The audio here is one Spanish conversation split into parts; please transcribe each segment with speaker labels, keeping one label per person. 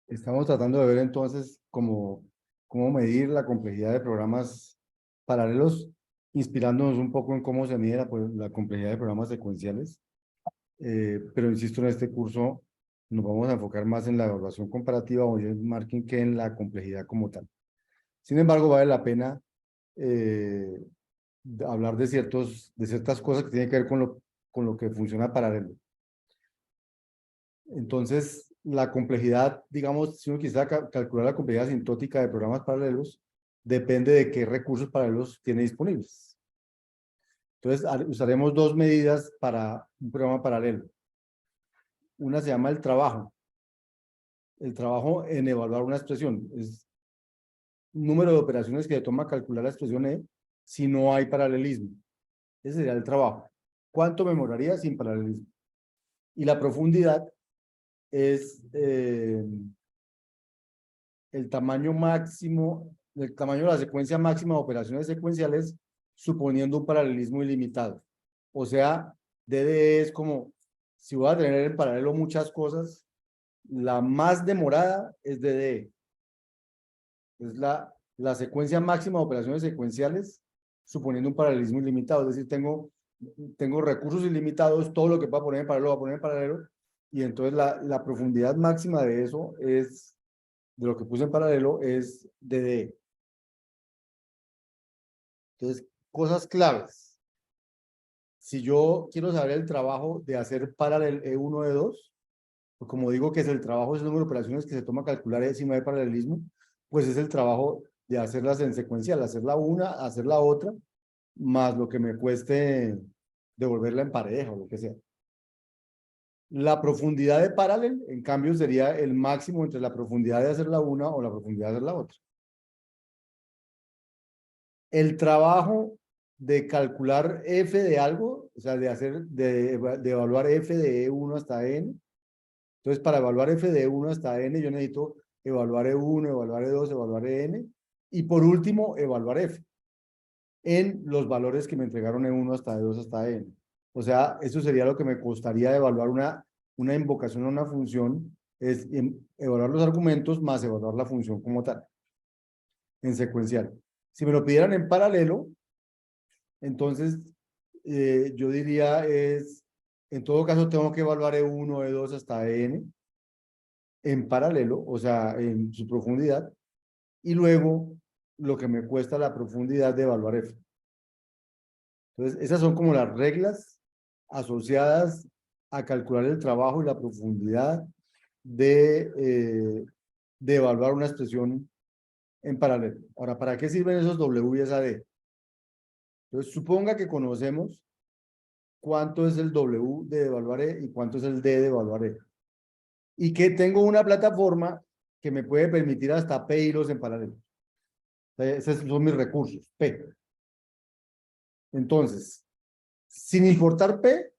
Speaker 1: Estamos tratando de ver entonces cómo medir la complejidad de programas paralelos, inspirándonos un poco en cómo se mide la complejidad de programas secuenciales. Pero insisto, en este curso nos vamos a enfocar más en la evaluación comparativa o benchmarking que en la complejidad como tal. Sin embargo, vale la pena hablar de ciertas cosas que tienen que ver con lo que funciona paralelo. Entonces, la complejidad, digamos, si uno quisiera calcular la complejidad asintótica de programas paralelos, depende de qué recursos paralelos tiene disponibles. Entonces, usaremos dos medidas para un programa paralelo. Una se llama el trabajo. El trabajo en evaluar una expresión es número de operaciones que toma calcular la expresión E si no hay paralelismo. Ese sería el trabajo. ¿Cuánto me demoraría sin paralelismo? Y la profundidad es el tamaño máximo, el tamaño de la secuencia máxima de operaciones secuenciales suponiendo un paralelismo ilimitado. O sea, DDE es como, si voy a tener en paralelo muchas cosas, la más demorada es DDE. Es la secuencia máxima de operaciones secuenciales suponiendo un paralelismo ilimitado. Es decir, tengo recursos ilimitados, todo lo que pueda poner en paralelo va a poner en paralelo, y entonces la profundidad máxima de eso es, de lo que puse en paralelo, es DDE. Entonces, cosas claves. Si yo quiero saber el trabajo de hacer paralel E1, E2, pues como digo que es el trabajo, es el número de operaciones que se toma calcular si no hay paralelismo, pues es el trabajo de hacerlas en secuencial, hacer la una, hacer la otra, más lo que me cueste devolverla en pareja o lo que sea. La profundidad de paralel, en cambio, sería el máximo entre la profundidad de hacer la una o la profundidad de hacer la otra. El trabajo de calcular f de algo, o sea, de evaluar f de E1 hasta n. Entonces, para evaluar f de E1 hasta n, yo necesito evaluar E1, evaluar E2, evaluar En, y por último, evaluar f en los valores que me entregaron E1 hasta E2 hasta n. O sea, eso sería lo que me costaría evaluar una invocación a una función, es evaluar los argumentos más evaluar la función como tal, en secuencial. Si me lo pidieran en paralelo, entonces yo diría en todo caso tengo que evaluar E1, E2 hasta n en paralelo, o sea, en su profundidad, y luego lo que me cuesta la profundidad de evaluar f. Entonces, esas son como las reglas asociadas a calcular el trabajo y la profundidad de evaluar una expresión en paralelo. Ahora, ¿para qué sirven esos W y esa D? Entonces, suponga que conocemos cuánto es el W de evaluar E y cuánto es el D de evaluar E. Y que tengo una plataforma que me puede permitir hasta P hilos en paralelo. Esos son mis recursos, P. Entonces, sin importar P,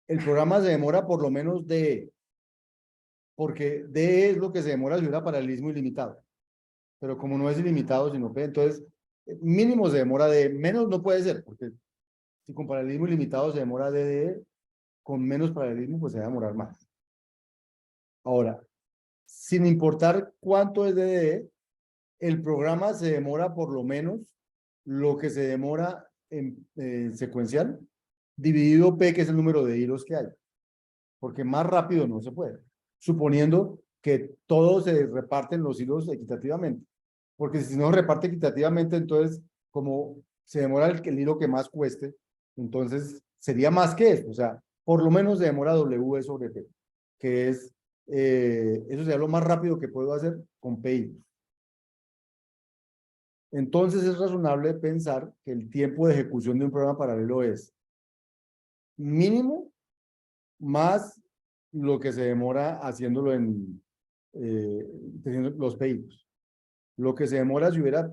Speaker 1: el programa se demora por lo menos DE, porque DE es lo que se demora si hubiera paralelismo ilimitado. Pero como no es ilimitado, sino P, entonces mínimo se demora DE, menos no puede ser, porque si con paralelismo ilimitado se demora DE, con menos paralelismo pues se va a demorar más. Ahora, sin importar cuánto es DE, el programa se demora por lo menos lo que se demora en secuencial, dividido P, que es el número de hilos que hay, porque más rápido no se puede, suponiendo que todos se reparten los hilos equitativamente, porque si no se reparte equitativamente, entonces, como se demora el hilo que más cueste, entonces sería más que eso, o sea, por lo menos se demora W sobre P, que es, eso sería lo más rápido que puedo hacer con P hilos. Entonces es razonable pensar que el tiempo de ejecución de un programa paralelo es mínimo más lo que se demora haciéndolo teniendo los pedidos. Lo que se demora si hubiera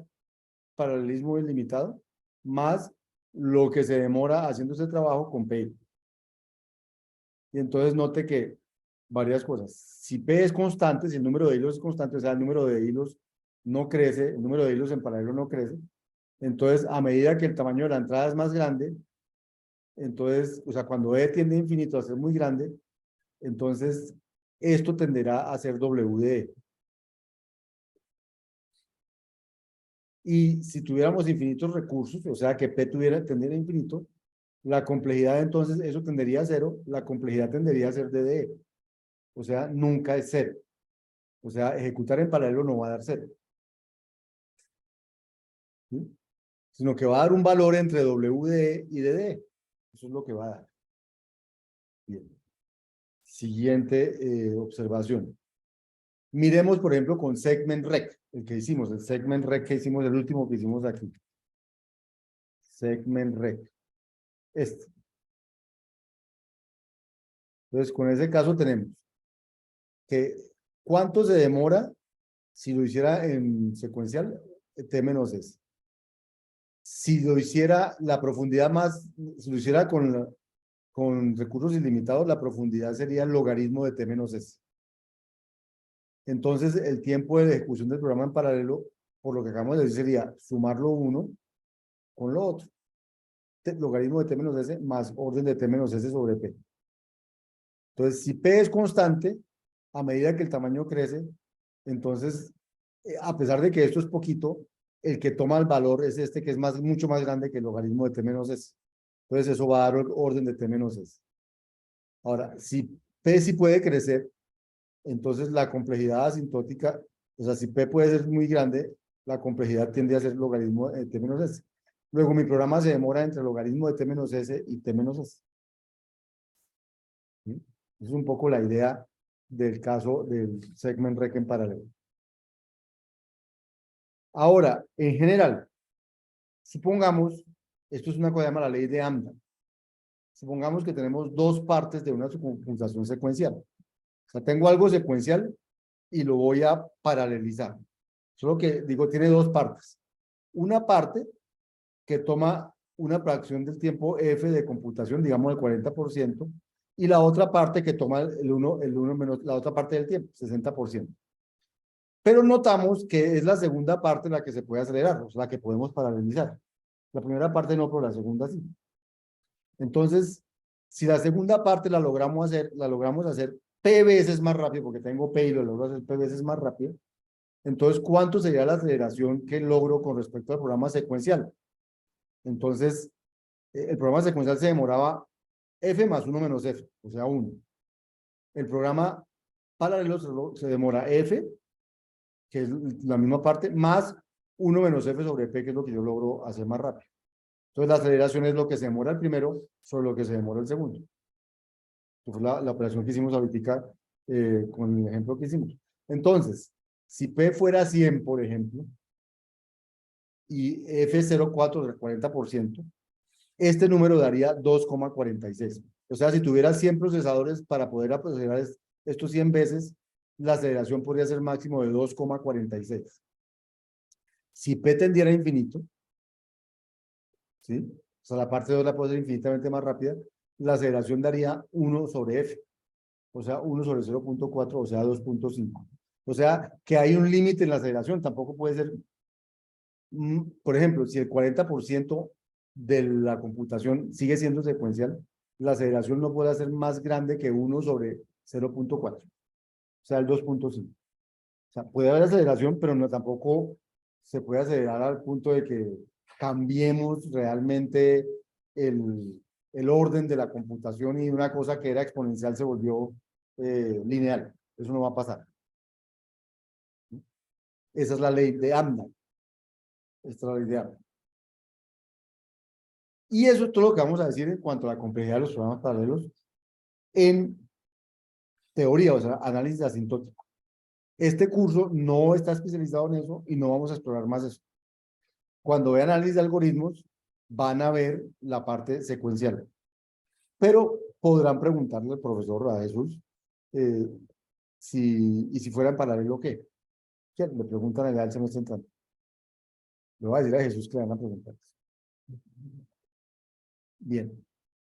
Speaker 1: paralelismo ilimitado, más lo que se demora haciendo ese trabajo con P. Y entonces note que varias cosas. Si P es constante, si el número de hilos es constante, o sea, el número de hilos no crece, el número de hilos en paralelo no crece, entonces a medida que el tamaño de la entrada es más grande, entonces, o sea, cuando E tiende a infinito a ser muy grande, entonces esto tenderá a ser WD. Y si tuviéramos infinitos recursos, o sea, que P tendiera a infinito, la complejidad entonces, eso tendería a cero, la complejidad tendería a ser de D. O sea, nunca es cero. O sea, ejecutar en paralelo no va a dar cero. ¿Sí? Sino que va a dar un valor entre WD y DD. Eso es lo que va a dar. Bien. Siguiente observación. Miremos, por ejemplo, con segment rec, el segment rec que hicimos, el último que hicimos aquí. Segment rec. Este. Entonces, con ese caso tenemos que ¿cuánto se demora si lo hiciera en secuencial? T menos S. Si lo hiciera la profundidad más, si lo hiciera con recursos ilimitados, la profundidad sería el logaritmo de T menos S. Entonces, el tiempo de ejecución del programa en paralelo, por lo que acabamos de decir, sería sumar lo uno con lo otro. Logaritmo de T menos S más orden de T menos S sobre P. Entonces, si P es constante, a medida que el tamaño crece, entonces, a pesar de que esto es poquito, el que toma el valor es este que es mucho más grande que el logaritmo de T menos S. Entonces, eso va a dar orden de T menos S. Ahora, si P sí puede crecer, entonces la complejidad asintótica, o sea, si P puede ser muy grande, la complejidad tiende a ser logaritmo de T menos S. Luego, mi programa se demora entre logaritmo de T menos S y T menos S. ¿Sí? Es un poco la idea del caso del segment rec en paralelo. Ahora, en general, supongamos, esto es una cosa que se llama la ley de Amdahl. Supongamos que tenemos dos partes de una computación secuencial. O sea, tengo algo secuencial y lo voy a paralelizar. Solo que digo, tiene dos partes. Una parte que toma una fracción del tiempo F de computación, digamos el 40%, y la otra parte que toma el 1 menos la otra parte del tiempo, 60%. Pero notamos que es la segunda parte la que se puede acelerar, o sea, la que podemos paralelizar. La primera parte no, pero la segunda sí. Entonces, si la segunda parte la logramos hacer P veces más rápido, porque tengo P y lo logro hacer P veces más rápido, entonces, ¿cuánto sería la aceleración que logro con respecto al programa secuencial? Entonces, el programa secuencial se demoraba F más 1 menos F, o sea, 1. El programa paralelo se demora F, que es la misma parte, más 1 menos F sobre P, que es lo que yo logro hacer más rápido. Entonces, la aceleración es lo que se demora el primero sobre lo que se demora el segundo. Que fue la operación que hicimos ahorita con el ejemplo que hicimos. Entonces, si P fuera 100, por ejemplo, y F04 del 40%, este número daría 2,46. O sea, si tuviera 100 procesadores para poder procesar estos 100 veces, la aceleración podría ser máximo de 2,46. Si P tendiera a infinito, ¿sí? O sea, la parte 2 la puede ser infinitamente más rápida, la aceleración daría 1 sobre F, o sea, 1 sobre 0,4, o sea, 2,5. O sea, que hay un límite en la aceleración, tampoco puede ser, por ejemplo, si el 40% de la computación sigue siendo secuencial, la aceleración no puede ser más grande que 1 sobre 0,4, o sea, el 2,5. O sea, puede haber aceleración, pero no tampoco se puede acelerar al punto de que cambiemos realmente el orden de la computación y una cosa que era exponencial se volvió lineal. Eso no va a pasar. Esa es la ley de Amdahl. Esta es la ley de Amdahl. Y eso es todo lo que vamos a decir en cuanto a la complejidad de los programas paralelos en teoría, o sea, análisis asintótico. Este curso no está especializado en eso y no vamos a explorar más eso. Cuando vean análisis de algoritmos, van a ver la parte secuencial. Pero podrán preguntarle al profesor a Jesús si fuera en paralelo, ¿qué? ¿Qué? Le preguntan allá al semestre entrante. Le voy a decir a Jesús que le van a preguntar. Bien.